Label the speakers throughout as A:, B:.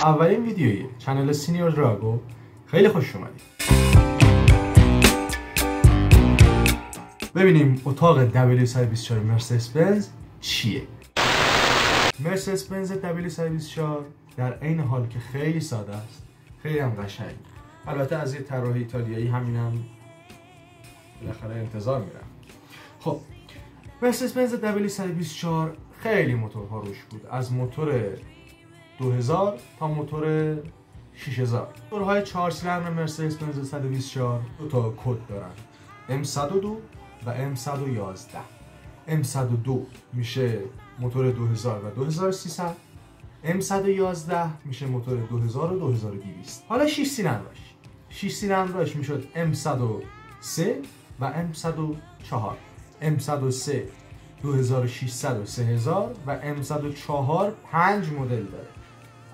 A: اولین ویدیوی چنل سینیور دراگو. خیلی خوش اومدید. ببینیم اتاق W124 مرسدس بنز چیه. مرسدس بنز W124 در عین حال که خیلی ساده است، خیلی هم قشنگ. البته از یه طراح ایتالیایی همینم بالاخره انتظار میرم. خب مرسدس بنز W124 خیلی موتورها روش بود، از موتور 2000 تا موتور 6000. موتورهای 4 سیلندر مرسدس بنز 124 دو تا کد دارن، M102 و M111. M102 میشه موتور 2000 و 2300. M111 میشه موتور 2000 و 2200. حالا 6 سیلندرش میشد M103 و M104. M103 2600 و 3000 و M104 5 مدل داره،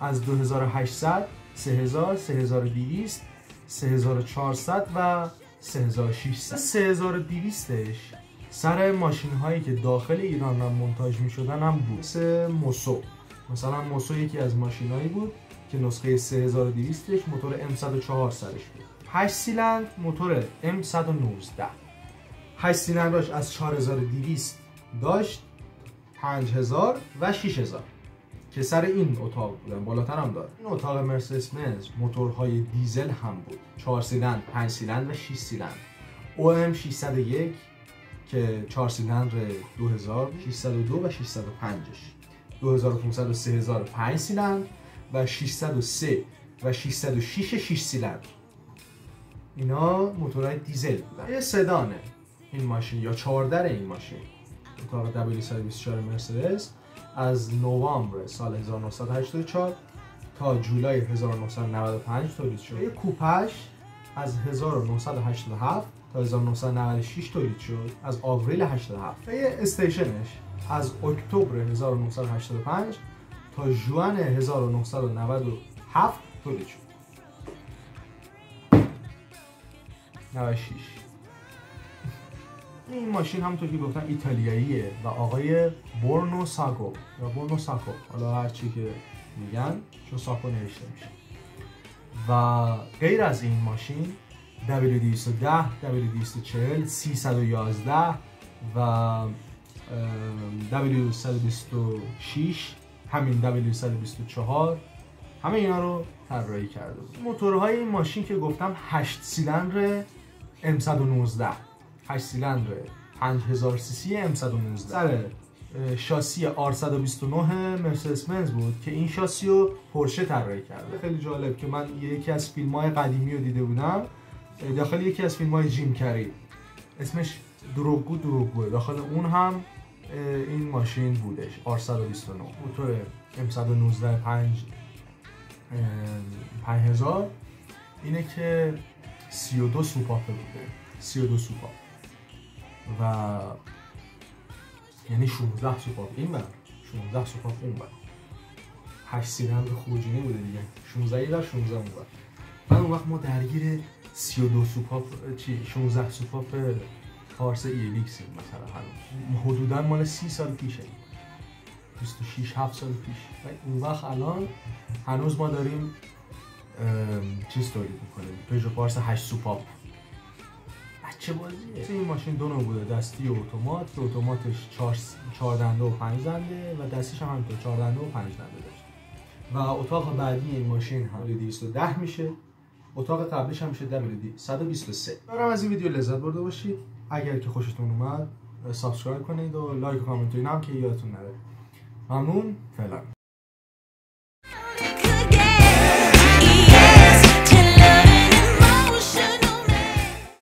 A: از 2800 3000 3200 3400 و 3600. 3200ش سر ماشین هایی که داخل ایران هم منتاج می شدن هم بود، مثل موسو. مثلا موسو یکی از ماشین هایی بود که نسخه 3200ش موتور M104 سرش بود. 8 سیلندر موتور M119. 8 سیلندرش از 4200 داشت 5000 و 6000 که سر این اتاق بودن، بالاتر هم داره. این اتاق مرسدس بنز موتورهای دیزل هم بود، 4 سیلندر، 5 سیلندر و 6 سیلندر. OM 601 که 4 سیلندر 2000، 602 و 605ش، 2500 و 3000 5 سیلندر و 603 و 606 6 سیلندر. اینا موتورهای دیزل بودن. یه سدانه این ماشین یا 14 این ماشین. اتاق W124 مرسدس از نوامبر سال 1984 تا جولای 1995 تولید شد. یه کوپش از 1987 تا 1996 تولید شد، از آوریل 87. یه استیشنش از اکتبر 1985 تا ژوئن 1997 تولید شد. 96. این ماشین همونطور که گفتم ایتالیاییه و آقای بورنو ساکو یا بورنو ساکو، حالا هر چی که میگن چون ساکو نوشته میشه. و غیر از این ماشین W210، W240، 311 و W126، همین W124، همه اینا رو طراحی کرده بود. موتورهای این ماشین که گفتم 8 سیلندر M119، 8 سیلندر 5000 سی سی M119 سر شاسی R129 مرسدس بنز بود که این شاسی رو پورشه طراحی کرده. خیلی جالب که من یکی از فیلم‌های قدیمی رو دیده بودم، داخل یکی از فیلم‌های جیم کری، اسمش دروگوه، داخل اون هم این ماشین بودش، R129. موتور M119 5000 اینه که 32 سوپاپه بوده، 32 سوپاپ و یعنی 16 سوپاپ این بر 16 سوپاپ اون بر. 8 سیلندر خروجینی بوده دیگه، 16 این بر 16 اون بر. بعد اون وقت ما درگیر 32 سوپاپ 16 سوپاپ پارس ایلیکس مثلا هنوز حدودا مال 30 سال پیشه، 26 7 سال پیش. و اون وقت الان هنوز ما داریم چیز تولید میکنیم، پژو پارس 8 سوپاپ. چه بازیه؟ این ماشین دو نوع بوده، دستی و اتومات، که اتوماتش 4 دنده و 5 دنده و دستیش هم همینطور 4 دنده و 5 دنده داشت. و اتاق بعدی این ماشین هم W210 میشه، اتاق قبلیش هم میشه W123. دارم از این ویدیو لذت برده باشید. اگر که خوشتون اومد سابسکرایب کنید و لایک و کامنت اینا هم که یادتون نره. ممنون. فعلا.